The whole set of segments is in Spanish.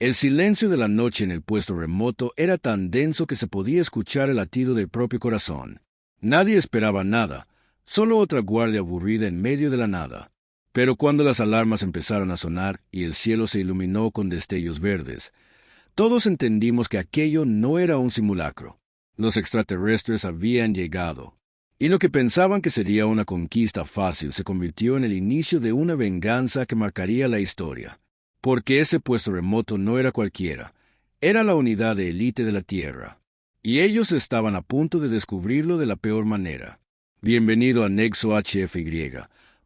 El silencio de la noche en el puesto remoto era tan denso que se podía escuchar el latido del propio corazón. Nadie esperaba nada, solo otra guardia aburrida en medio de la nada. Pero cuando las alarmas empezaron a sonar y el cielo se iluminó con destellos verdes, todos entendimos que aquello no era un simulacro. Los extraterrestres habían llegado. Y lo que pensaban que sería una conquista fácil se convirtió en el inicio de una venganza que marcaría la historia. Porque ese puesto remoto no era cualquiera, era la unidad de élite de la Tierra. Y ellos estaban a punto de descubrirlo de la peor manera. Bienvenido a Nexo HFY.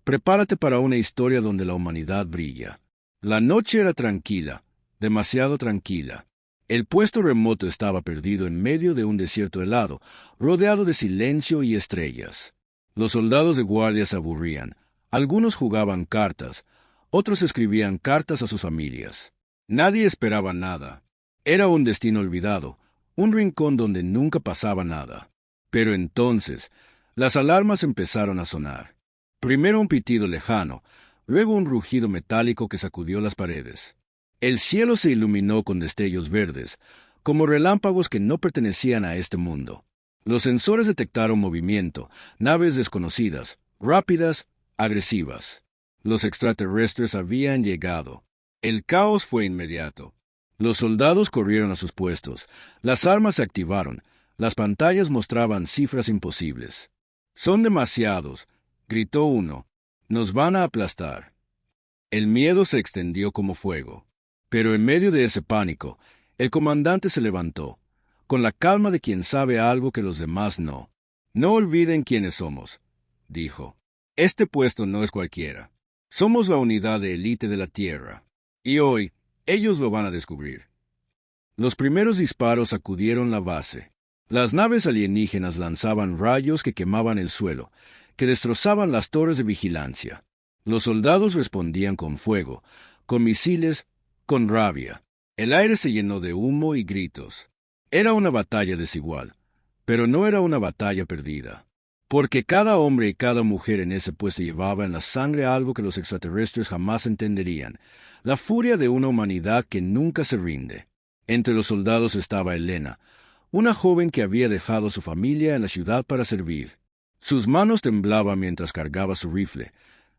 Prepárate para una historia donde la humanidad brilla. La noche era tranquila, demasiado tranquila. El puesto remoto estaba perdido en medio de un desierto helado, rodeado de silencio y estrellas. Los soldados de guardia se aburrían. Algunos jugaban cartas, otros escribían cartas a sus familias. Nadie esperaba nada. Era un destino olvidado, un rincón donde nunca pasaba nada. Pero entonces, las alarmas empezaron a sonar. Primero un pitido lejano, luego un rugido metálico que sacudió las paredes. El cielo se iluminó con destellos verdes, como relámpagos que no pertenecían a este mundo. Los sensores detectaron movimiento, naves desconocidas, rápidas, agresivas. Los extraterrestres habían llegado. El caos fue inmediato. Los soldados corrieron a sus puestos, las armas se activaron, las pantallas mostraban cifras imposibles. «Son demasiados», gritó uno. «Nos van a aplastar». El miedo se extendió como fuego. Pero en medio de ese pánico, el comandante se levantó, con la calma de quien sabe algo que los demás no. «No olviden quiénes somos», dijo. «Este puesto no es cualquiera. Somos la unidad de élite de la Tierra. Y hoy, ellos lo van a descubrir». Los primeros disparos sacudieron la base. Las naves alienígenas lanzaban rayos que quemaban el suelo, que destrozaban las torres de vigilancia. Los soldados respondían con fuego, con misiles, con rabia. El aire se llenó de humo y gritos. Era una batalla desigual, pero no era una batalla perdida. Porque cada hombre y cada mujer en ese puesto llevaba en la sangre algo que los extraterrestres jamás entenderían, la furia de una humanidad que nunca se rinde. Entre los soldados estaba Elena, una joven que había dejado a su familia en la ciudad para servir. Sus manos temblaban mientras cargaba su rifle,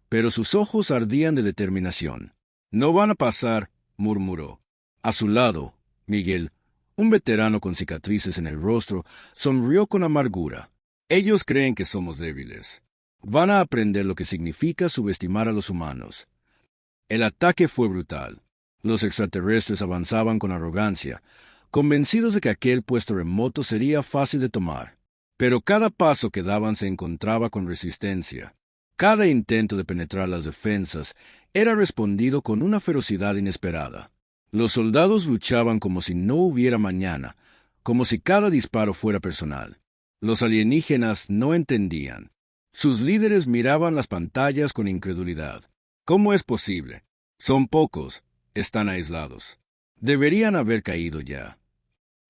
pero sus ojos ardían de determinación. «No van a pasar», murmuró. A su lado, Miguel, un veterano con cicatrices en el rostro, sonrió con amargura. «Ellos creen que somos débiles. Van a aprender lo que significa subestimar a los humanos». El ataque fue brutal. Los extraterrestres avanzaban con arrogancia, convencidos de que aquel puesto remoto sería fácil de tomar. Pero cada paso que daban se encontraba con resistencia. Cada intento de penetrar las defensas era respondido con una ferocidad inesperada. Los soldados luchaban como si no hubiera mañana, como si cada disparo fuera personal. Los alienígenas no entendían. Sus líderes miraban las pantallas con incredulidad. «¿Cómo es posible? Son pocos, están aislados. Deberían haber caído ya».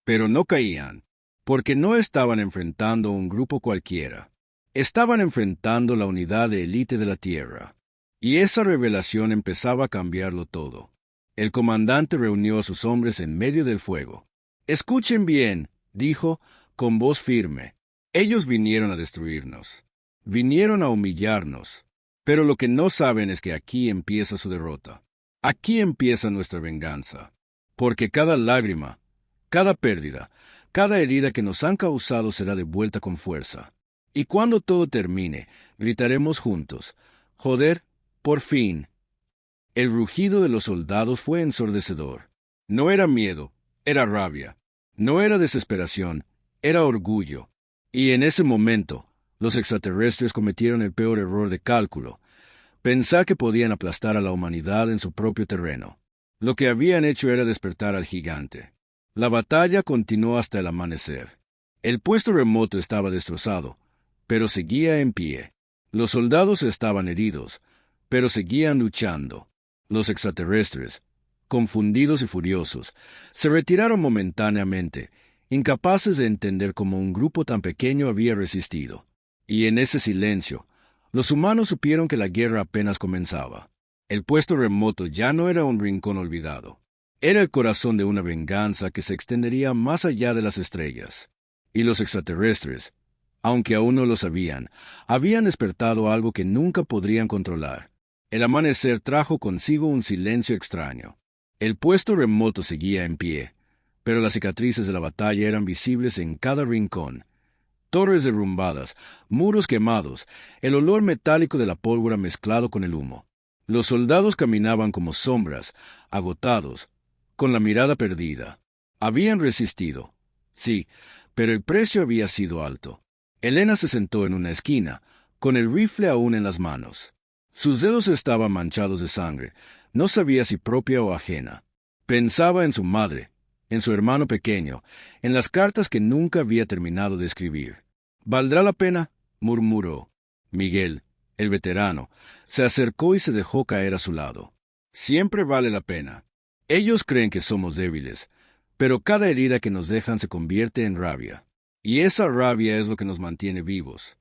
Pero no caían, porque no estaban enfrentando un grupo cualquiera. Estaban enfrentando la unidad de élite de la Tierra. Y esa revelación empezaba a cambiarlo todo. El comandante reunió a sus hombres en medio del fuego. «Escuchen bien», dijo, con voz firme. «Ellos vinieron a destruirnos. Vinieron a humillarnos. Pero lo que no saben es que aquí empieza su derrota. Aquí empieza nuestra venganza. Porque cada lágrima, cada pérdida, cada herida que nos han causado será devuelta con fuerza. Y cuando todo termine, gritaremos juntos, joder, por fin». El rugido de los soldados fue ensordecedor. No era miedo, era rabia. No era desesperación, era orgullo. Y en ese momento, los extraterrestres cometieron el peor error de cálculo: pensar que podían aplastar a la humanidad en su propio terreno. Lo que habían hecho era despertar al gigante. La batalla continuó hasta el amanecer. El puesto remoto estaba destrozado, pero seguía en pie. Los soldados estaban heridos, pero seguían luchando. Los extraterrestres, confundidos y furiosos, se retiraron momentáneamente, incapaces de entender cómo un grupo tan pequeño había resistido. Y en ese silencio, los humanos supieron que la guerra apenas comenzaba. El puesto remoto ya no era un rincón olvidado. Era el corazón de una venganza que se extendería más allá de las estrellas. Y los extraterrestres, aunque aún no lo sabían, habían despertado algo que nunca podrían controlar. El amanecer trajo consigo un silencio extraño. El puesto remoto seguía en pie, pero las cicatrices de la batalla eran visibles en cada rincón. Torres derrumbadas, muros quemados, el olor metálico de la pólvora mezclado con el humo. Los soldados caminaban como sombras, agotados, con la mirada perdida. Habían resistido, sí, pero el precio había sido alto. Elena se sentó en una esquina, con el rifle aún en las manos. Sus dedos estaban manchados de sangre, no sabía si propia o ajena. Pensaba en su madre, en su hermano pequeño, en las cartas que nunca había terminado de escribir. «¿Valdrá la pena?», murmuró. Miguel, el veterano, se acercó y se dejó caer a su lado. «Siempre vale la pena. Ellos creen que somos débiles, pero cada herida que nos dejan se convierte en rabia. Y esa rabia es lo que nos mantiene vivos».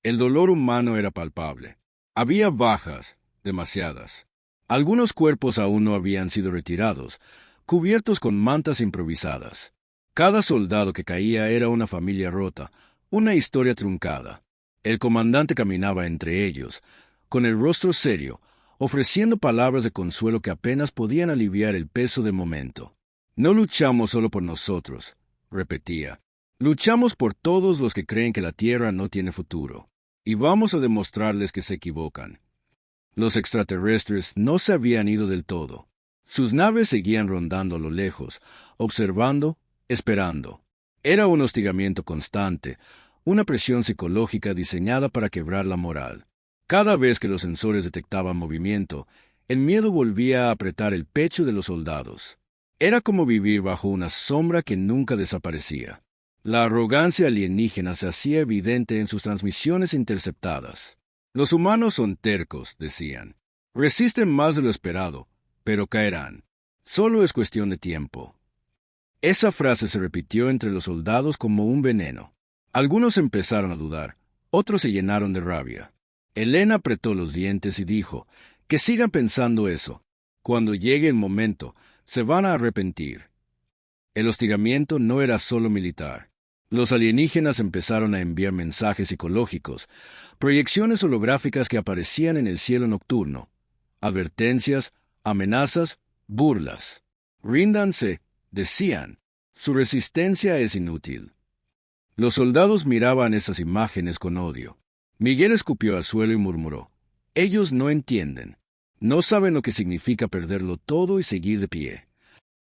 El dolor humano era palpable. Había bajas, demasiadas. Algunos cuerpos aún no habían sido retirados, cubiertos con mantas improvisadas. Cada soldado que caía era una familia rota, una historia truncada. El comandante caminaba entre ellos, con el rostro serio, ofreciendo palabras de consuelo que apenas podían aliviar el peso del momento. «No luchamos solo por nosotros», repetía. «Luchamos por todos los que creen que la Tierra no tiene futuro. Y vamos a demostrarles que se equivocan». Los extraterrestres no se habían ido del todo. Sus naves seguían rondando a lo lejos, observando, esperando. Era un hostigamiento constante, una presión psicológica diseñada para quebrar la moral. Cada vez que los sensores detectaban movimiento, el miedo volvía a apretar el pecho de los soldados. Era como vivir bajo una sombra que nunca desaparecía. La arrogancia alienígena se hacía evidente en sus transmisiones interceptadas. «Los humanos son tercos», decían. «Resisten más de lo esperado, pero caerán. Solo es cuestión de tiempo». Esa frase se repitió entre los soldados como un veneno. Algunos empezaron a dudar, otros se llenaron de rabia. Elena apretó los dientes y dijo, «Que sigan pensando eso. Cuando llegue el momento, se van a arrepentir». El hostigamiento no era solo militar. Los alienígenas empezaron a enviar mensajes psicológicos, proyecciones holográficas que aparecían en el cielo nocturno, advertencias, amenazas, burlas. «Ríndanse», decían, «su resistencia es inútil». Los soldados miraban esas imágenes con odio. Miguel escupió al suelo y murmuró, «Ellos no entienden. No saben lo que significa perderlo todo y seguir de pie».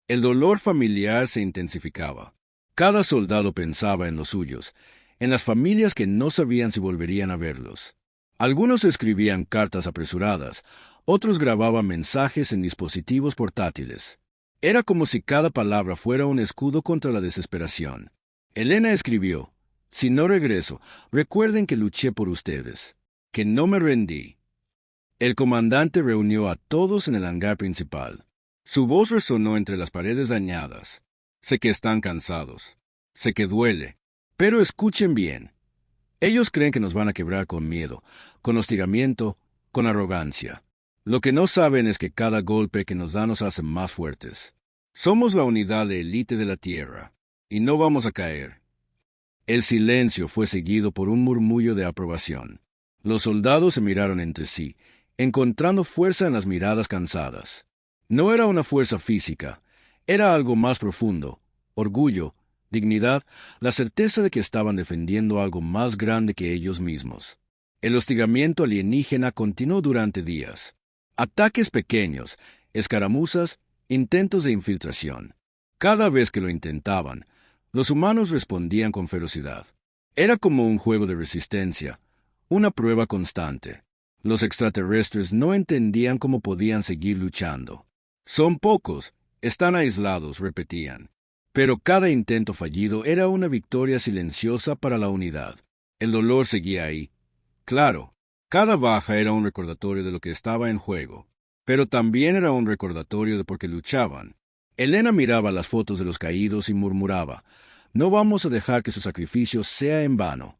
El dolor familiar se intensificaba. Cada soldado pensaba en los suyos, en las familias que no sabían si volverían a verlos. Algunos escribían cartas apresuradas, otros grababan mensajes en dispositivos portátiles. Era como si cada palabra fuera un escudo contra la desesperación. Elena escribió, «Si no regreso, recuerden que luché por ustedes, que no me rendí». El comandante reunió a todos en el hangar principal. Su voz resonó entre las paredes dañadas. «Sé que están cansados. Sé que duele. Pero escuchen bien. Ellos creen que nos van a quebrar con miedo, con hostigamiento, con arrogancia. Lo que no saben es que cada golpe que nos da nos hace más fuertes. Somos la unidad de élite de la Tierra, y no vamos a caer». El silencio fue seguido por un murmullo de aprobación. Los soldados se miraron entre sí, encontrando fuerza en las miradas cansadas. No era una fuerza física, era algo más profundo, orgullo, dignidad, la certeza de que estaban defendiendo algo más grande que ellos mismos. El hostigamiento alienígena continuó durante días. Ataques pequeños, escaramuzas, intentos de infiltración. Cada vez que lo intentaban, los humanos respondían con ferocidad. Era como un juego de resistencia, una prueba constante. Los extraterrestres no entendían cómo podían seguir luchando. «Son pocos, están aislados», repetían. Pero cada intento fallido era una victoria silenciosa para la unidad. El dolor seguía ahí. Claro, cada baja era un recordatorio de lo que estaba en juego, pero también era un recordatorio de por qué luchaban. Elena miraba las fotos de los caídos y murmuraba, «No vamos a dejar que su sacrificio sea en vano».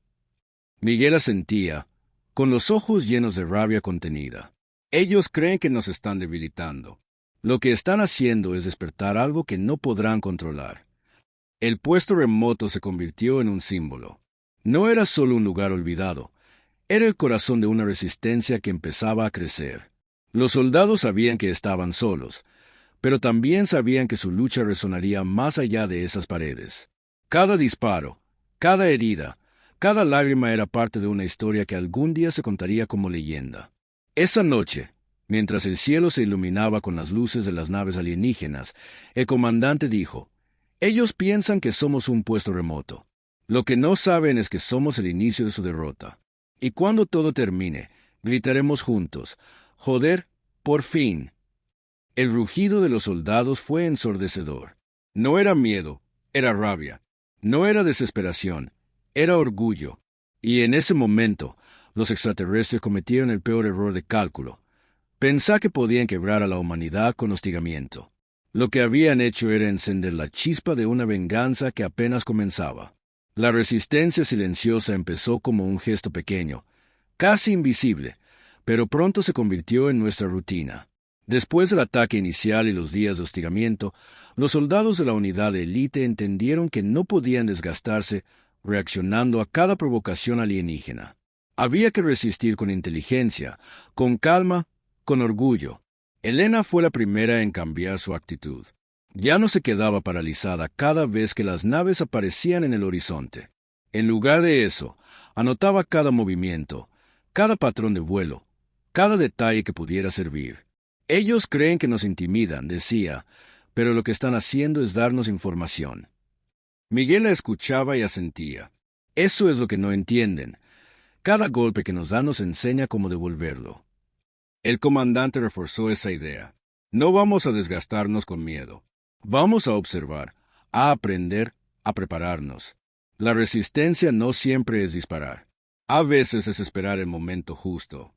Miguel asentía, con los ojos llenos de rabia contenida. «Ellos creen que nos están debilitando. Lo que están haciendo es despertar algo que no podrán controlar. El puesto remoto se convirtió en un símbolo. No era solo un lugar olvidado, era el corazón de una resistencia que empezaba a crecer. Los soldados sabían que estaban solos, pero también sabían que su lucha resonaría más allá de esas paredes. Cada disparo, cada herida, cada lágrima era parte de una historia que algún día se contaría como leyenda. Esa noche, mientras el cielo se iluminaba con las luces de las naves alienígenas, el comandante dijo: «Ellos piensan que somos un puesto remoto. Lo que no saben es que somos el inicio de su derrota. Y cuando todo termine, gritaremos juntos: ¡Joder, por fin!». El rugido de los soldados fue ensordecedor. No era miedo, era rabia. No era desesperación, era orgullo. Y en ese momento, los extraterrestres cometieron el peor error de cálculo. Pensar que podían quebrar a la humanidad con hostigamiento. Lo que habían hecho era encender la chispa de una venganza que apenas comenzaba. La resistencia silenciosa empezó como un gesto pequeño, casi invisible, pero pronto se convirtió en nuestra rutina. Después del ataque inicial y los días de hostigamiento, los soldados de la unidad de élite entendieron que no podían desgastarse reaccionando a cada provocación alienígena. Había que resistir con inteligencia, con calma, con orgullo. Elena fue la primera en cambiar su actitud. Ya no se quedaba paralizada cada vez que las naves aparecían en el horizonte. En lugar de eso, anotaba cada movimiento, cada patrón de vuelo, cada detalle que pudiera servir. «Ellos creen que nos intimidan», decía, «pero lo que están haciendo es darnos información». Miguel la escuchaba y asentía. «Eso es lo que no entienden. Cada golpe que nos dan nos enseña cómo devolverlo». El comandante reforzó esa idea. «No vamos a desgastarnos con miedo. Vamos a observar, a aprender, a prepararnos. La resistencia no siempre es disparar. A veces es esperar el momento justo».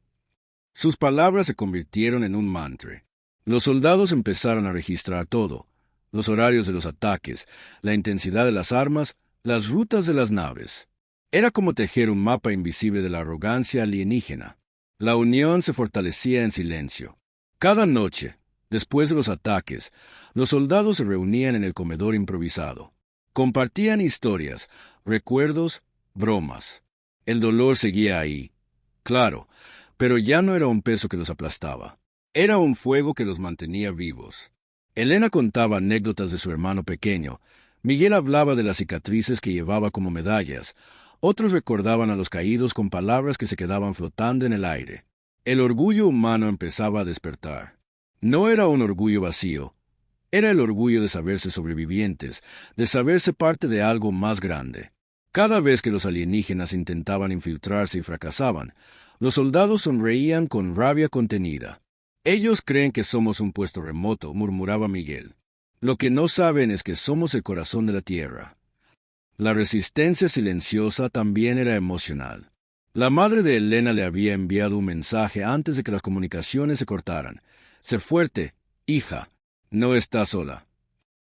Sus palabras se convirtieron en un mantra. Los soldados empezaron a registrar todo: los horarios de los ataques, la intensidad de las armas, las rutas de las naves. Era como tejer un mapa invisible de la arrogancia alienígena. La unión se fortalecía en silencio. Cada noche, después de los ataques, los soldados se reunían en el comedor improvisado. Compartían historias, recuerdos, bromas. El dolor seguía ahí, claro, pero ya no era un peso que los aplastaba. Era un fuego que los mantenía vivos. Elena contaba anécdotas de su hermano pequeño. Miguel hablaba de las cicatrices que llevaba como medallas. Otros recordaban a los caídos con palabras que se quedaban flotando en el aire. El orgullo humano empezaba a despertar. No era un orgullo vacío. Era el orgullo de saberse sobrevivientes, de saberse parte de algo más grande. Cada vez que los alienígenas intentaban infiltrarse y fracasaban, los soldados sonreían con rabia contenida. «Ellos creen que somos un puesto remoto», murmuraba Miguel. «Lo que no saben es que somos el corazón de la Tierra». La resistencia silenciosa también era emocional. La madre de Elena le había enviado un mensaje antes de que las comunicaciones se cortaran. «Sé fuerte, hija. No estás sola».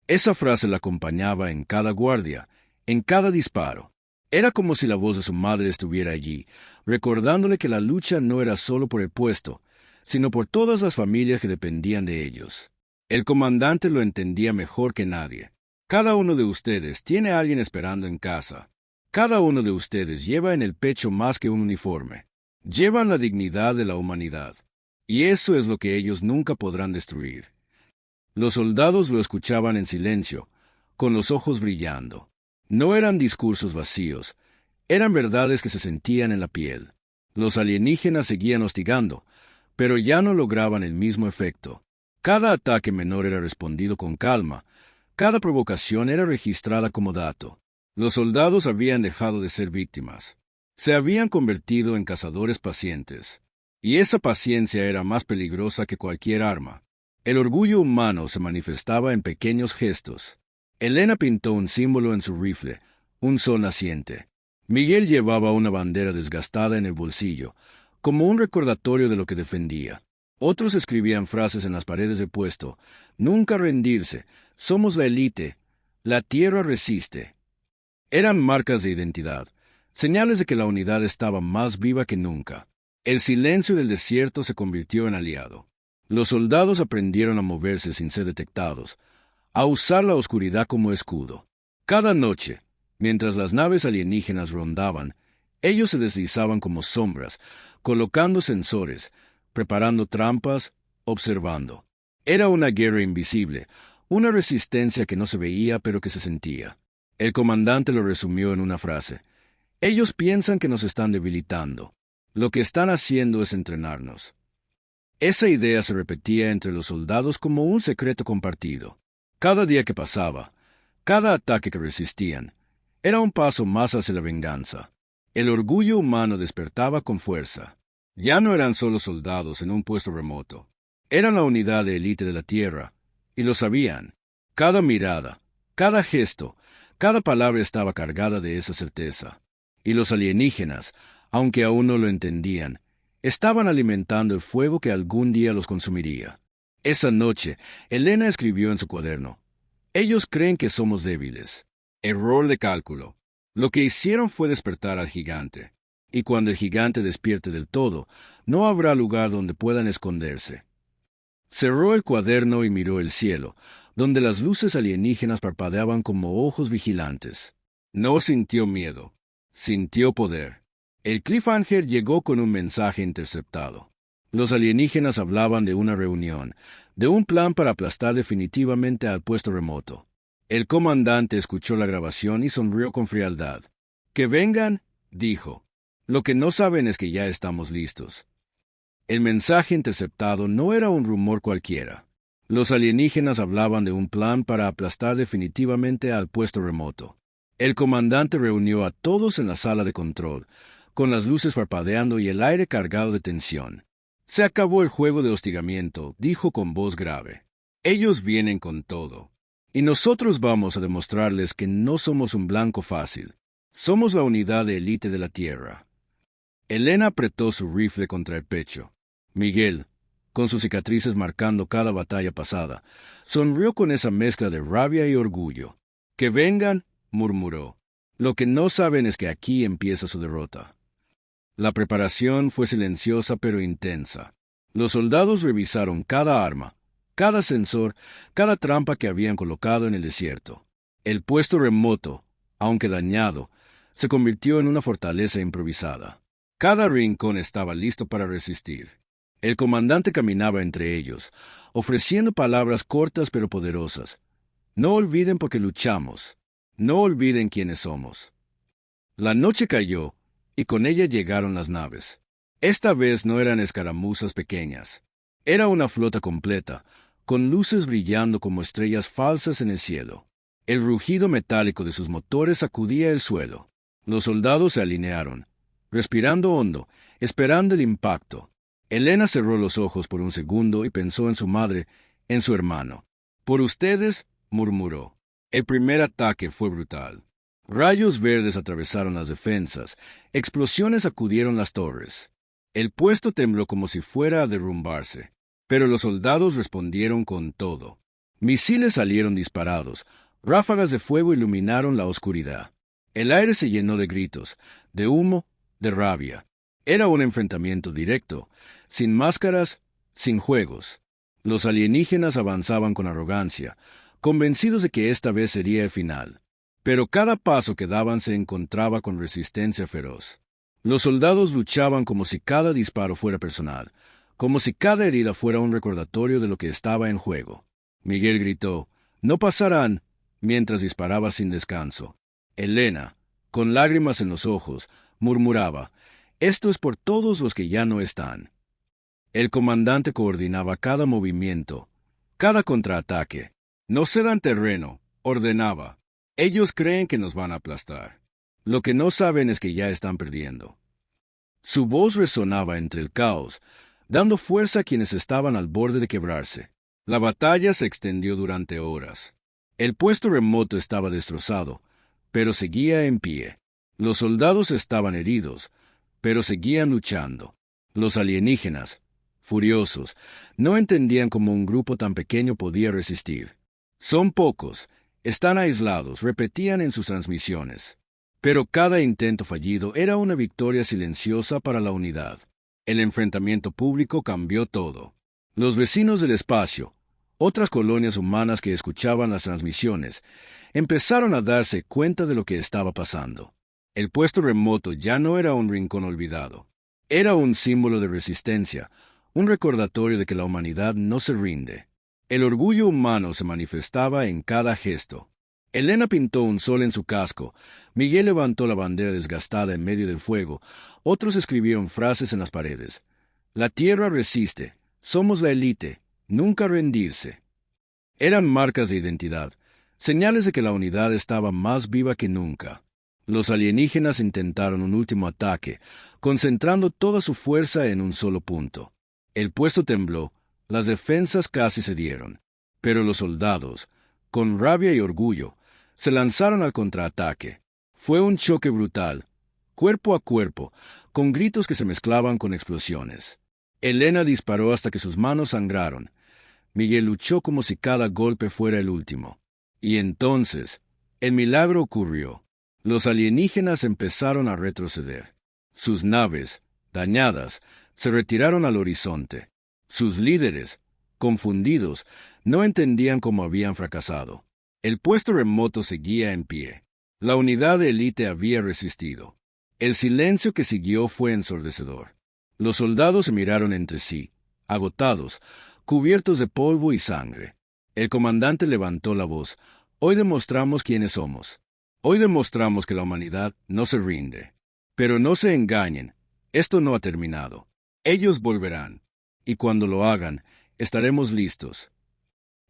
Esa frase la acompañaba en cada guardia, en cada disparo. Era como si la voz de su madre estuviera allí, recordándole que la lucha no era solo por el puesto, sino por todas las familias que dependían de ellos. El comandante lo entendía mejor que nadie. «Cada uno de ustedes tiene a alguien esperando en casa. Cada uno de ustedes lleva en el pecho más que un uniforme. Llevan la dignidad de la humanidad. Y eso es lo que ellos nunca podrán destruir». Los soldados lo escuchaban en silencio, con los ojos brillando. No eran discursos vacíos, eran verdades que se sentían en la piel. Los alienígenas seguían hostigando, pero ya no lograban el mismo efecto. Cada ataque menor era respondido con calma, cada provocación era registrada como dato. Los soldados habían dejado de ser víctimas. Se habían convertido en cazadores pacientes. Y esa paciencia era más peligrosa que cualquier arma. El orgullo humano se manifestaba en pequeños gestos. Elena pintó un símbolo en su rifle, un sol naciente. Miguel llevaba una bandera desgastada en el bolsillo, como un recordatorio de lo que defendía. Otros escribían frases en las paredes del puesto: «Nunca rendirse, somos la élite, la tierra resiste». Eran marcas de identidad, señales de que la unidad estaba más viva que nunca. El silencio del desierto se convirtió en aliado. Los soldados aprendieron a moverse sin ser detectados, a usar la oscuridad como escudo. Cada noche, mientras las naves alienígenas rondaban, ellos se deslizaban como sombras, colocando sensores, preparando trampas, observando. Era una guerra invisible, una resistencia que no se veía pero que se sentía. El comandante lo resumió en una frase. Ellos piensan que nos están debilitando. Lo que están haciendo es entrenarnos. Esa idea se repetía entre los soldados como un secreto compartido. Cada día que pasaba, cada ataque que resistían, era un paso más hacia la venganza. El orgullo humano despertaba con fuerza. Ya no eran solo soldados en un puesto remoto. Eran la unidad de élite de la Tierra, y lo sabían. Cada mirada, cada gesto, cada palabra estaba cargada de esa certeza. Y los alienígenas, aunque aún no lo entendían, estaban alimentando el fuego que algún día los consumiría. Esa noche, Elena escribió en su cuaderno: «Ellos creen que somos débiles. Error de cálculo. Lo que hicieron fue despertar al gigante. Y cuando el gigante despierte del todo, no habrá lugar donde puedan esconderse». Cerró el cuaderno y miró el cielo, donde las luces alienígenas parpadeaban como ojos vigilantes. No sintió miedo, sintió poder. El cliffhanger llegó con un mensaje interceptado. Los alienígenas hablaban de una reunión, de un plan para aplastar definitivamente al puesto remoto. El comandante escuchó la grabación y sonrió con frialdad. «Que vengan», dijo. «Lo que no saben es que ya estamos listos». El mensaje interceptado no era un rumor cualquiera. Los alienígenas hablaban de un plan para aplastar definitivamente al puesto remoto. El comandante reunió a todos en la sala de control, con las luces parpadeando y el aire cargado de tensión. «Se acabó el juego de hostigamiento», dijo con voz grave. «Ellos vienen con todo. Y nosotros vamos a demostrarles que no somos un blanco fácil. Somos la unidad de élite de la Tierra». Elena apretó su rifle contra el pecho. Miguel, con sus cicatrices marcando cada batalla pasada, sonrió con esa mezcla de rabia y orgullo. «Que vengan», murmuró. «Lo que no saben es que aquí empieza su derrota». La preparación fue silenciosa pero intensa. Los soldados revisaron cada arma, cada sensor, cada trampa que habían colocado en el desierto. El puesto remoto, aunque dañado, se convirtió en una fortaleza improvisada. Cada rincón estaba listo para resistir. El comandante caminaba entre ellos, ofreciendo palabras cortas pero poderosas. «No olviden por qué luchamos. No olviden quiénes somos». La noche cayó, y con ella llegaron las naves. Esta vez no eran escaramuzas pequeñas. Era una flota completa, con luces brillando como estrellas falsas en el cielo. El rugido metálico de sus motores sacudía el suelo. Los soldados se alinearon, respirando hondo, esperando el impacto. Elena cerró los ojos por un segundo y pensó en su madre, en su hermano. «Por ustedes», murmuró. El primer ataque fue brutal. Rayos verdes atravesaron las defensas, explosiones sacudieron las torres. El puesto tembló como si fuera a derrumbarse, pero los soldados respondieron con todo. Misiles salieron disparados, ráfagas de fuego iluminaron la oscuridad. El aire se llenó de gritos, de humo, de rabia. Era un enfrentamiento directo, sin máscaras, sin juegos. Los alienígenas avanzaban con arrogancia, convencidos de que esta vez sería el final. Pero cada paso que daban se encontraba con resistencia feroz. Los soldados luchaban como si cada disparo fuera personal, como si cada herida fuera un recordatorio de lo que estaba en juego. Miguel gritó: «No pasarán», mientras disparaba sin descanso. Elena, con lágrimas en los ojos, murmuraba: «Esto es por todos los que ya no están». El comandante coordinaba cada movimiento, cada contraataque. «No cedan terreno», ordenaba. «Ellos creen que nos van a aplastar. Lo que no saben es que ya están perdiendo». Su voz resonaba entre el caos, dando fuerza a quienes estaban al borde de quebrarse. La batalla se extendió durante horas. El puesto remoto estaba destrozado, pero seguía en pie. Los soldados estaban heridos, pero seguían luchando. Los alienígenas, furiosos, no entendían cómo un grupo tan pequeño podía resistir. «Son pocos, están aislados», repetían en sus transmisiones. Pero cada intento fallido era una victoria silenciosa para la unidad. El enfrentamiento público cambió todo. Los vecinos del espacio, otras colonias humanas que escuchaban las transmisiones, empezaron a darse cuenta de lo que estaba pasando. El puesto remoto ya no era un rincón olvidado. Era un símbolo de resistencia, un recordatorio de que la humanidad no se rinde. El orgullo humano se manifestaba en cada gesto. Elena pintó un sol en su casco, Miguel levantó la bandera desgastada en medio del fuego, otros escribieron frases en las paredes. La tierra resiste, somos la élite, nunca rendirse. Eran marcas de identidad, señales de que la unidad estaba más viva que nunca. Los alienígenas intentaron un último ataque, concentrando toda su fuerza en un solo punto. El puesto tembló, las defensas casi cedieron, pero los soldados, con rabia y orgullo, se lanzaron al contraataque. Fue un choque brutal, cuerpo a cuerpo, con gritos que se mezclaban con explosiones. Elena disparó hasta que sus manos sangraron. Miguel luchó como si cada golpe fuera el último. Y entonces, el milagro ocurrió. Los alienígenas empezaron a retroceder. Sus naves, dañadas, se retiraron al horizonte. Sus líderes, confundidos, no entendían cómo habían fracasado. El puesto remoto seguía en pie. La unidad de élite había resistido. El silencio que siguió fue ensordecedor. Los soldados se miraron entre sí, agotados, cubiertos de polvo y sangre. El comandante levantó la voz. Hoy demostramos quiénes somos. Hoy demostramos que la humanidad no se rinde. Pero no se engañen, esto no ha terminado. Ellos volverán, y cuando lo hagan, estaremos listos.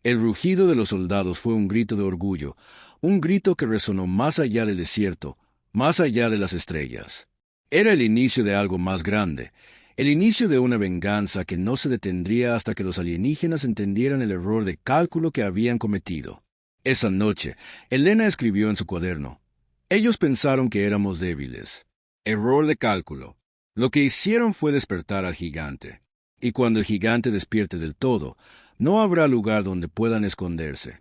El rugido de los soldados fue un grito de orgullo, un grito que resonó más allá del desierto, más allá de las estrellas. Era el inicio de algo más grande, el inicio de una venganza que no se detendría hasta que los alienígenas entendieran el error de cálculo que habían cometido. Esa noche, Elena escribió en su cuaderno: ellos pensaron que éramos débiles. Error de cálculo. Lo que hicieron fue despertar al gigante. Y cuando el gigante despierte del todo, no habrá lugar donde puedan esconderse.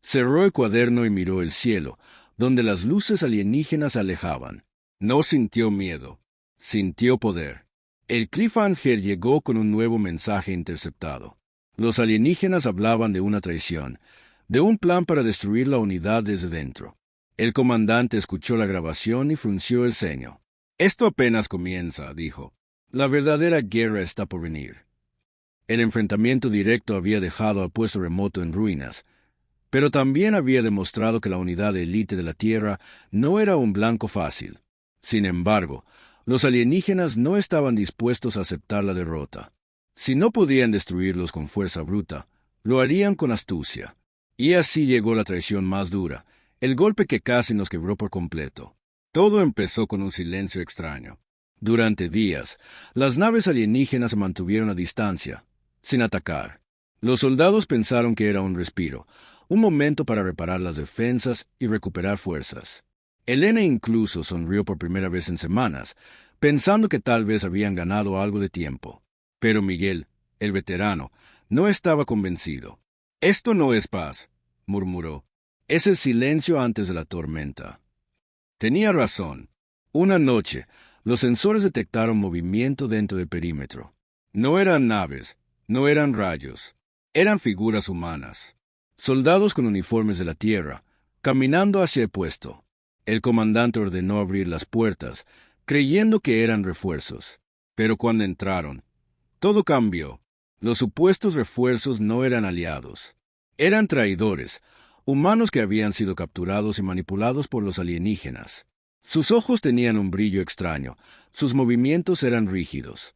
Cerró el cuaderno y miró el cielo, donde las luces alienígenas se alejaban. No sintió miedo, sintió poder. El cliffhanger llegó con un nuevo mensaje interceptado. Los alienígenas hablaban de una traición, de un plan para destruir la unidad desde dentro. El comandante escuchó la grabación y frunció el ceño. Esto apenas comienza, dijo. La verdadera guerra está por venir. El enfrentamiento directo había dejado al puesto remoto en ruinas, pero también había demostrado que la unidad de élite de la Tierra no era un blanco fácil. Sin embargo, los alienígenas no estaban dispuestos a aceptar la derrota. Si no podían destruirlos con fuerza bruta, lo harían con astucia. Y así llegó la traición más dura, el golpe que casi nos quebró por completo. Todo empezó con un silencio extraño. Durante días, las naves alienígenas se mantuvieron a distancia, sin atacar. Los soldados pensaron que era un respiro, un momento para reparar las defensas y recuperar fuerzas. Elena incluso sonrió por primera vez en semanas, pensando que tal vez habían ganado algo de tiempo. Pero Miguel, el veterano, no estaba convencido. «Esto no es paz», murmuró. «Es el silencio antes de la tormenta». Tenía razón. Una noche, los sensores detectaron movimiento dentro del perímetro. No eran naves, no eran rayos, eran figuras humanas. Soldados con uniformes de la Tierra, caminando hacia el puesto. El comandante ordenó abrir las puertas, creyendo que eran refuerzos. Pero cuando entraron, todo cambió. Los supuestos refuerzos no eran aliados. Eran traidores, humanos que habían sido capturados y manipulados por los alienígenas. Sus ojos tenían un brillo extraño, sus movimientos eran rígidos.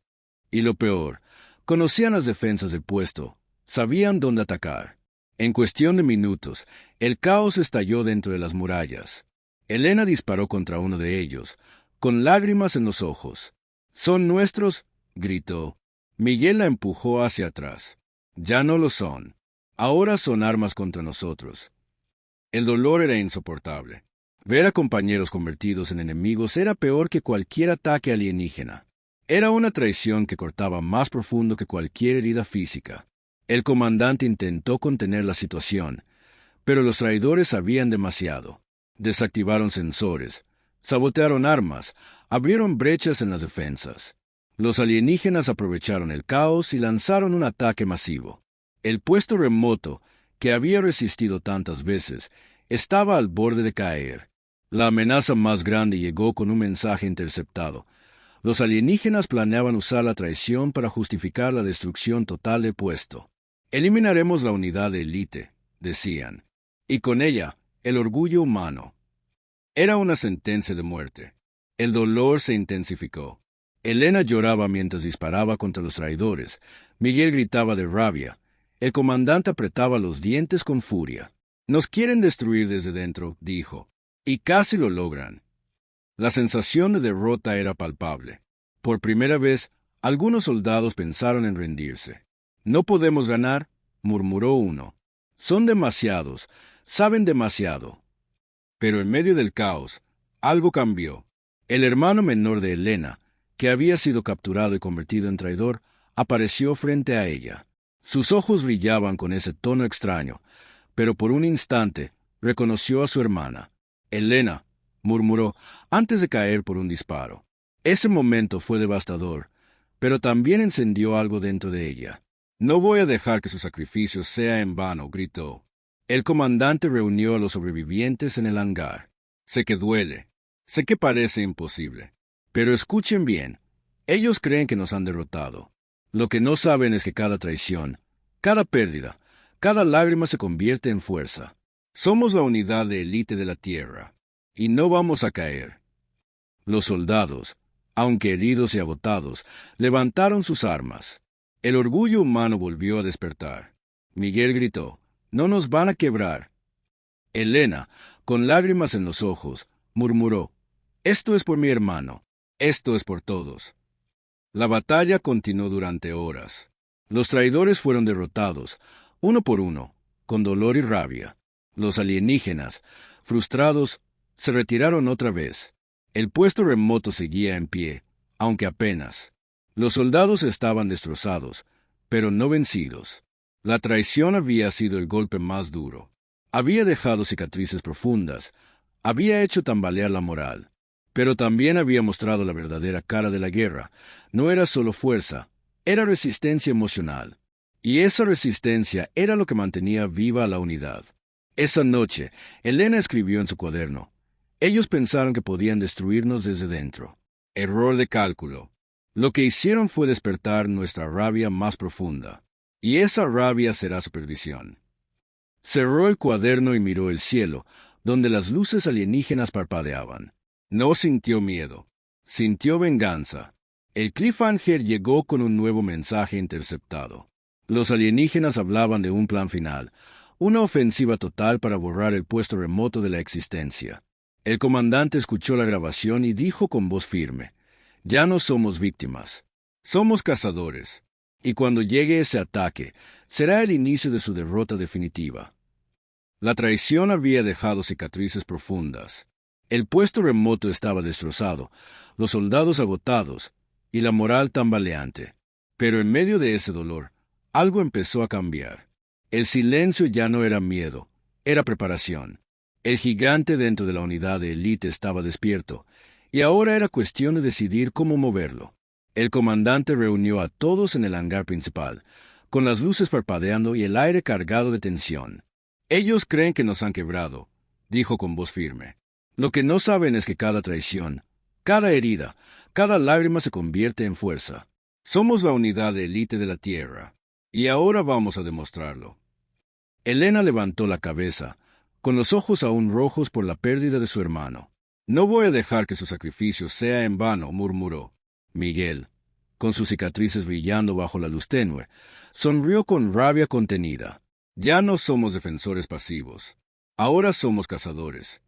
Y lo peor, conocían las defensas del puesto, sabían dónde atacar. En cuestión de minutos, el caos estalló dentro de las murallas. Elena disparó contra uno de ellos, con lágrimas en los ojos. «¿Son nuestros?», gritó. Miguel la empujó hacia atrás. «Ya no lo son. Ahora son armas contra nosotros». El dolor era insoportable. Ver a compañeros convertidos en enemigos era peor que cualquier ataque alienígena. Era una traición que cortaba más profundo que cualquier herida física. El comandante intentó contener la situación, pero los traidores sabían demasiado. Desactivaron sensores, sabotearon armas, abrieron brechas en las defensas. Los alienígenas aprovecharon el caos y lanzaron un ataque masivo. El puesto remoto, que había resistido tantas veces, estaba al borde de caer. La amenaza más grande llegó con un mensaje interceptado. Los alienígenas planeaban usar la traición para justificar la destrucción total del puesto. Eliminaremos la unidad de élite, decían, y con ella, el orgullo humano. Era una sentencia de muerte. El dolor se intensificó. Elena lloraba mientras disparaba contra los traidores. Miguel gritaba de rabia. El comandante apretaba los dientes con furia. Nos quieren destruir desde dentro, dijo, y casi lo logran. La sensación de derrota era palpable. Por primera vez, algunos soldados pensaron en rendirse. No podemos ganar, murmuró uno. Son demasiados, saben demasiado. Pero en medio del caos, algo cambió. El hermano menor de Elena, que había sido capturado y convertido en traidor, apareció frente a ella. Sus ojos brillaban con ese tono extraño, pero por un instante reconoció a su hermana. Elena, murmuró, antes de caer por un disparo. Ese momento fue devastador, pero también encendió algo dentro de ella. No voy a dejar que su sacrificio sea en vano, gritó. El comandante reunió a los sobrevivientes en el hangar. Sé que duele, sé que parece imposible, pero escuchen bien, ellos creen que nos han derrotado. Lo que no saben es que cada traición, cada pérdida, cada lágrima se convierte en fuerza. Somos la unidad de élite de la Tierra, y no vamos a caer. Los soldados, aunque heridos y agotados, levantaron sus armas. El orgullo humano volvió a despertar. Miguel gritó, «No nos van a quebrar». Elena, con lágrimas en los ojos, murmuró, «Esto es por mi hermano, esto es por todos». La batalla continuó durante horas. Los traidores fueron derrotados, uno por uno, con dolor y rabia. Los alienígenas, frustrados, se retiraron otra vez. El puesto remoto seguía en pie, aunque apenas. Los soldados estaban destrozados, pero no vencidos. La traición había sido el golpe más duro. Había dejado cicatrices profundas, había hecho tambalear la moral, pero también había mostrado la verdadera cara de la guerra. No era solo fuerza, era resistencia emocional. Y esa resistencia era lo que mantenía viva la unidad. Esa noche, Elena escribió en su cuaderno, «Ellos pensaron que podían destruirnos desde dentro. Error de cálculo. Lo que hicieron fue despertar nuestra rabia más profunda. Y esa rabia será su perdición». Cerró el cuaderno y miró el cielo, donde las luces alienígenas parpadeaban. No sintió miedo, sintió venganza. El cliffhanger llegó con un nuevo mensaje interceptado. Los alienígenas hablaban de un plan final, una ofensiva total para borrar el puesto remoto de la existencia. El comandante escuchó la grabación y dijo con voz firme, «Ya no somos víctimas, somos cazadores, y cuando llegue ese ataque, será el inicio de su derrota definitiva». La traición había dejado cicatrices profundas. El puesto remoto estaba destrozado, los soldados agotados y la moral tambaleante. Pero en medio de ese dolor, algo empezó a cambiar. El silencio ya no era miedo, era preparación. El gigante dentro de la unidad de élite estaba despierto, y ahora era cuestión de decidir cómo moverlo. El comandante reunió a todos en el hangar principal, con las luces parpadeando y el aire cargado de tensión. «Ellos creen que nos han quebrado», dijo con voz firme. «Lo que no saben es que cada traición, cada herida, cada lágrima se convierte en fuerza. Somos la unidad de élite de la Tierra, y ahora vamos a demostrarlo». Elena levantó la cabeza, con los ojos aún rojos por la pérdida de su hermano. «No voy a dejar que su sacrificio sea en vano», murmuró. Miguel, con sus cicatrices brillando bajo la luz tenue, sonrió con rabia contenida. «Ya no somos defensores pasivos. Ahora somos cazadores».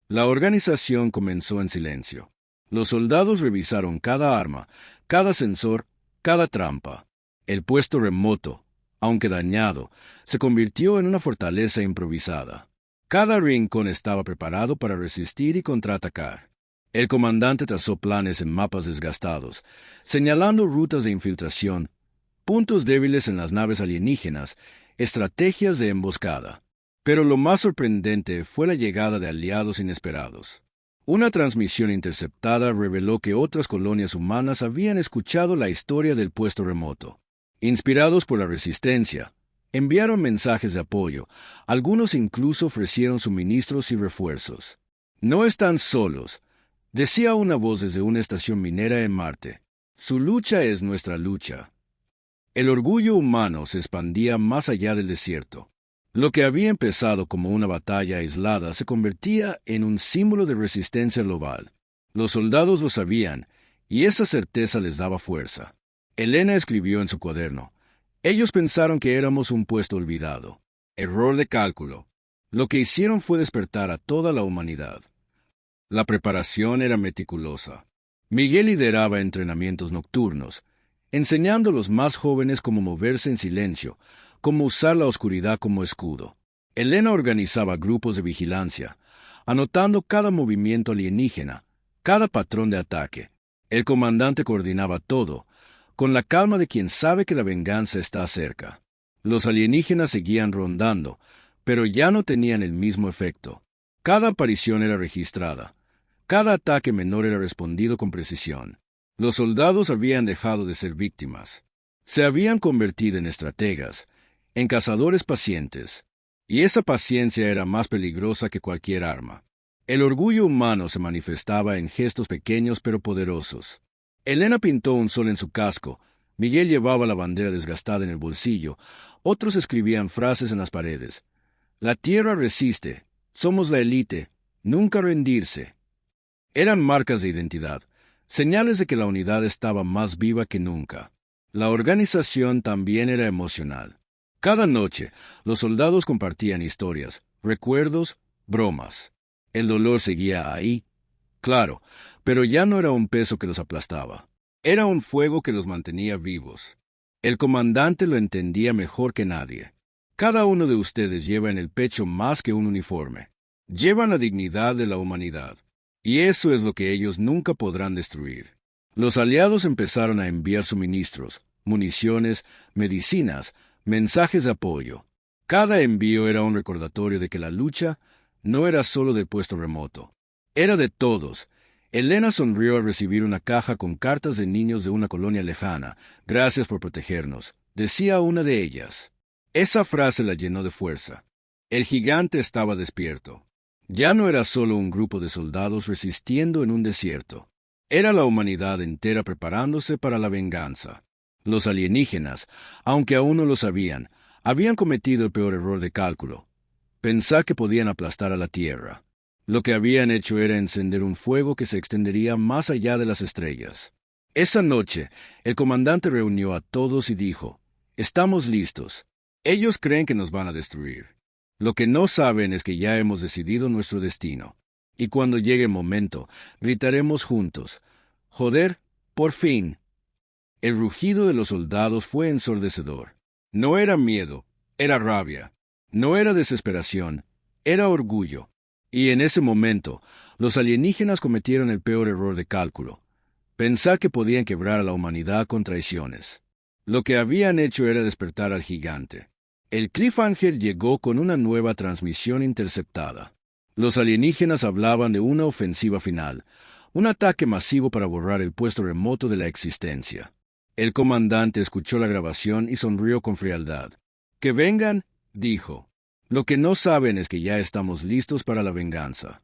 La organización comenzó en silencio. Los soldados revisaron cada arma, cada sensor, cada trampa. El puesto remoto, aunque dañado, se convirtió en una fortaleza improvisada. Cada rincón estaba preparado para resistir y contraatacar. El comandante trazó planes en mapas desgastados, señalando rutas de infiltración, puntos débiles en las naves alienígenas, estrategias de emboscada. Pero lo más sorprendente fue la llegada de aliados inesperados. Una transmisión interceptada reveló que otras colonias humanas habían escuchado la historia del puesto remoto. Inspirados por la resistencia, enviaron mensajes de apoyo. Algunos incluso ofrecieron suministros y refuerzos. No están solos, decía una voz desde una estación minera en Marte. Su lucha es nuestra lucha. El orgullo humano se expandía más allá del desierto. Lo que había empezado como una batalla aislada se convertía en un símbolo de resistencia global. Los soldados lo sabían, y esa certeza les daba fuerza. Elena escribió en su cuaderno: ellos pensaron que éramos un puesto olvidado. Error de cálculo. Lo que hicieron fue despertar a toda la humanidad. La preparación era meticulosa. Miguel lideraba entrenamientos nocturnos, enseñando a los más jóvenes cómo moverse en silencio, cómo usar la oscuridad como escudo. Elena organizaba grupos de vigilancia, anotando cada movimiento alienígena, cada patrón de ataque. El comandante coordinaba todo, con la calma de quien sabe que la venganza está cerca. Los alienígenas seguían rondando, pero ya no tenían el mismo efecto. Cada aparición era registrada. Cada ataque menor era respondido con precisión. Los soldados habían dejado de ser víctimas. Se habían convertido en estrategas, en cazadores pacientes. Y esa paciencia era más peligrosa que cualquier arma. El orgullo humano se manifestaba en gestos pequeños pero poderosos. Elena pintó un sol en su casco. Miguel llevaba la bandera desgastada en el bolsillo. Otros escribían frases en las paredes. La tierra resiste. Somos la élite. Nunca rendirse. Eran marcas de identidad, señales de que la unidad estaba más viva que nunca. La organización también era emocional. Cada noche, los soldados compartían historias, recuerdos, bromas. El dolor seguía ahí, claro, pero ya no era un peso que los aplastaba. Era un fuego que los mantenía vivos. El comandante lo entendía mejor que nadie. Cada uno de ustedes lleva en el pecho más que un uniforme. Llevan la dignidad de la humanidad. Y eso es lo que ellos nunca podrán destruir. Los aliados empezaron a enviar suministros, municiones, medicinas, mensajes de apoyo. Cada envío era un recordatorio de que la lucha no era solo del puesto remoto. Era de todos. Elena sonrió al recibir una caja con cartas de niños de una colonia lejana. Gracias por protegernos, decía una de ellas. Esa frase la llenó de fuerza. El gigante estaba despierto. Ya no era solo un grupo de soldados resistiendo en un desierto. Era la humanidad entera preparándose para la venganza. Los alienígenas, aunque aún no lo sabían, habían cometido el peor error de cálculo: pensar que podían aplastar a la Tierra. Lo que habían hecho era encender un fuego que se extendería más allá de las estrellas. Esa noche, el comandante reunió a todos y dijo: estamos listos. Ellos creen que nos van a destruir. Lo que no saben es que ya hemos decidido nuestro destino. Y cuando llegue el momento, gritaremos juntos: joder, por fin. El rugido de los soldados fue ensordecedor. No era miedo, era rabia. No era desesperación, era orgullo. Y en ese momento, los alienígenas cometieron el peor error de cálculo: pensar que podían quebrar a la humanidad con traiciones. Lo que habían hecho era despertar al gigante. El Cliffhanger llegó con una nueva transmisión interceptada. Los alienígenas hablaban de una ofensiva final, un ataque masivo para borrar el puesto remoto de la existencia. El comandante escuchó la grabación y sonrió con frialdad. «Que vengan», dijo. «Lo que no saben es que ya estamos listos para la venganza».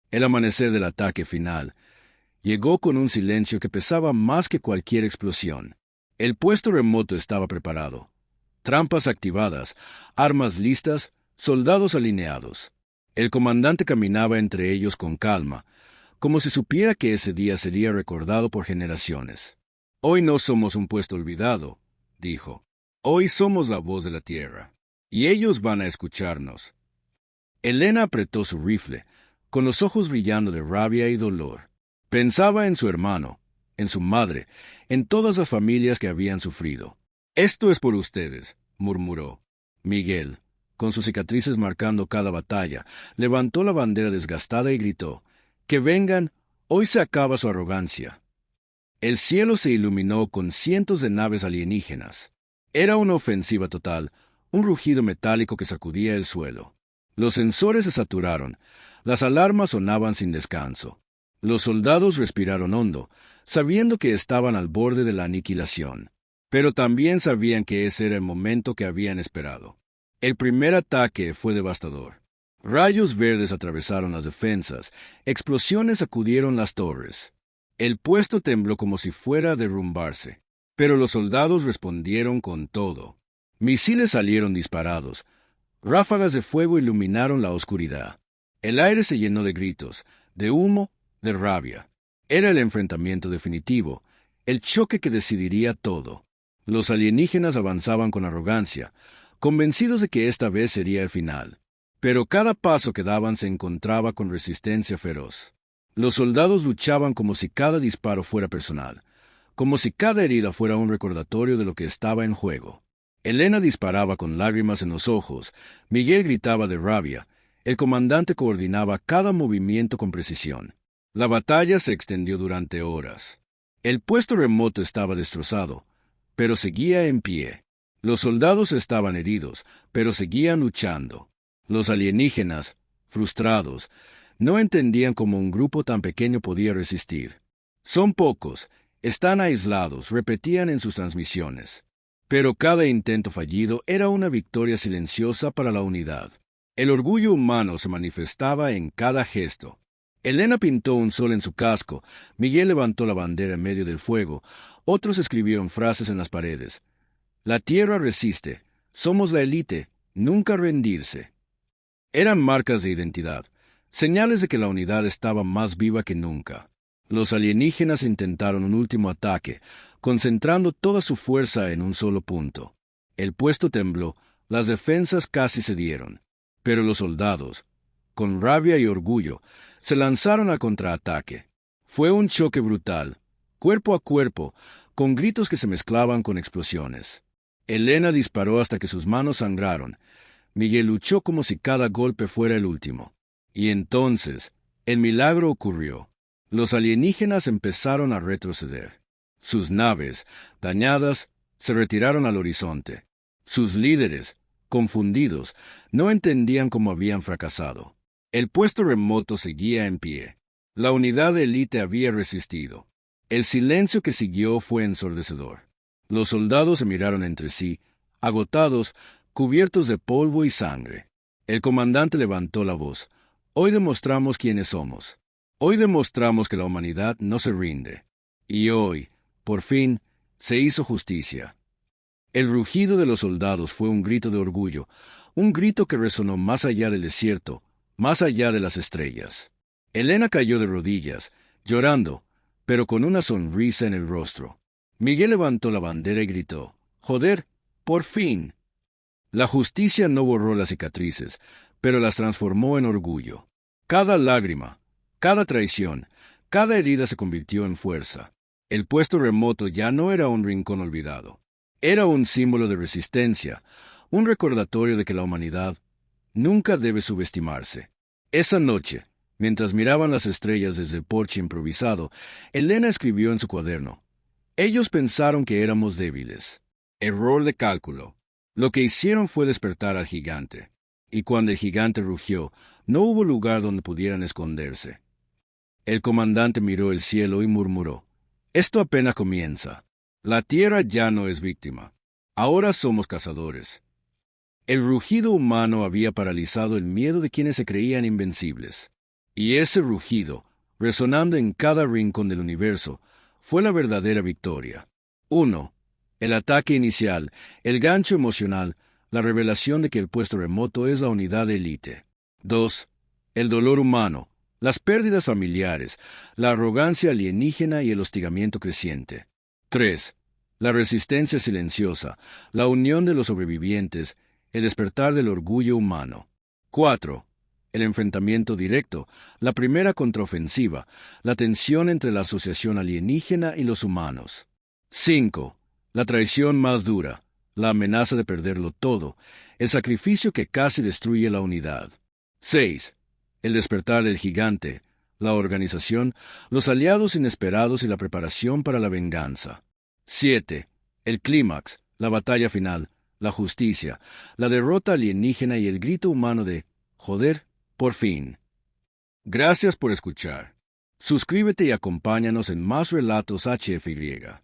El amanecer del ataque final llegó con un silencio que pesaba más que cualquier explosión. El puesto remoto estaba preparado. Trampas activadas, armas listas, soldados alineados. El comandante caminaba entre ellos con calma, como si supiera que ese día sería recordado por generaciones. «Hoy no somos un puesto olvidado», dijo. «Hoy somos la voz de la tierra, y ellos van a escucharnos». Elena apretó su rifle, con los ojos brillando de rabia y dolor. Pensaba en su hermano, en su madre, en todas las familias que habían sufrido. «Esto es por ustedes», murmuró. Miguel, con sus cicatrices marcando cada batalla, levantó la bandera desgastada y gritó: «Que vengan, hoy se acaba su arrogancia». El cielo se iluminó con cientos de naves alienígenas. Era una ofensiva total, un rugido metálico que sacudía el suelo. Los sensores se saturaron. Las alarmas sonaban sin descanso. Los soldados respiraron hondo, sabiendo que estaban al borde de la aniquilación. Pero también sabían que ese era el momento que habían esperado. El primer ataque fue devastador. Rayos verdes atravesaron las defensas, explosiones sacudieron las torres. El puesto tembló como si fuera a derrumbarse, pero los soldados respondieron con todo. Misiles salieron disparados, ráfagas de fuego iluminaron la oscuridad. El aire se llenó de gritos, de humo, de rabia. Era el enfrentamiento definitivo, el choque que decidiría todo. Los alienígenas avanzaban con arrogancia, convencidos de que esta vez sería el final. Pero cada paso que daban se encontraba con resistencia feroz. Los soldados luchaban como si cada disparo fuera personal, como si cada herida fuera un recordatorio de lo que estaba en juego. Elena disparaba con lágrimas en los ojos, Miguel gritaba de rabia, el comandante coordinaba cada movimiento con precisión. La batalla se extendió durante horas. El puesto remoto estaba destrozado, pero seguía en pie. Los soldados estaban heridos, pero seguían luchando. Los alienígenas, frustrados, no entendían cómo un grupo tan pequeño podía resistir. Son pocos, están aislados, repetían en sus transmisiones. Pero cada intento fallido era una victoria silenciosa para la unidad. El orgullo humano se manifestaba en cada gesto. Elena pintó un sol en su casco, Miguel levantó la bandera en medio del fuego, otros escribieron frases en las paredes. La tierra resiste, somos la élite, nunca rendirse. Eran marcas de identidad, señales de que la unidad estaba más viva que nunca. Los alienígenas intentaron un último ataque, concentrando toda su fuerza en un solo punto. El puesto tembló, las defensas casi cedieron, pero los soldados, con rabia y orgullo, se lanzaron al contraataque. Fue un choque brutal, cuerpo a cuerpo, con gritos que se mezclaban con explosiones. Elena disparó hasta que sus manos sangraron. Miguel luchó como si cada golpe fuera el último. Y entonces, el milagro ocurrió. Los alienígenas empezaron a retroceder. Sus naves, dañadas, se retiraron al horizonte. Sus líderes, confundidos, no entendían cómo habían fracasado. El puesto remoto seguía en pie. La unidad de élite había resistido. El silencio que siguió fue ensordecedor. Los soldados se miraron entre sí, agotados, cubiertos de polvo y sangre. El comandante levantó la voz. Hoy demostramos quiénes somos. Hoy demostramos que la humanidad no se rinde. Y hoy, por fin, se hizo justicia. El rugido de los soldados fue un grito de orgullo, un grito que resonó más allá del desierto, más allá de las estrellas. Elena cayó de rodillas, llorando, pero con una sonrisa en el rostro. Miguel levantó la bandera y gritó, «¡Joder, por fin!». La justicia no borró las cicatrices, pero las transformó en orgullo. Cada lágrima, cada traición, cada herida se convirtió en fuerza. El puesto remoto ya no era un rincón olvidado. Era un símbolo de resistencia, un recordatorio de que la humanidad nunca debe subestimarse. Esa noche, mientras miraban las estrellas desde el porche improvisado, Elena escribió en su cuaderno, «Ellos pensaron que éramos débiles. Error de cálculo. Lo que hicieron fue despertar al gigante. Y cuando el gigante rugió, no hubo lugar donde pudieran esconderse». El comandante miró el cielo y murmuró, «Esto apenas comienza. La tierra ya no es víctima. Ahora somos cazadores». El rugido humano había paralizado el miedo de quienes se creían invencibles. Y ese rugido, resonando en cada rincón del universo, fue la verdadera victoria. 1. El ataque inicial, el gancho emocional, la revelación de que el puesto remoto es la unidad de élite. 2. El dolor humano, las pérdidas familiares, la arrogancia alienígena y el hostigamiento creciente. 3. La resistencia silenciosa, la unión de los sobrevivientes, el despertar del orgullo humano. 4. El enfrentamiento directo, la primera contraofensiva, la tensión entre la asociación alienígena y los humanos. 5. La traición más dura, la amenaza de perderlo todo, el sacrificio que casi destruye la unidad. 6. El despertar del gigante, la organización, los aliados inesperados y la preparación para la venganza. 7. El clímax, la batalla final, la justicia, la derrota alienígena y el grito humano de Joder, por fin. Gracias por escuchar. Suscríbete y acompáñanos en más relatos HFY.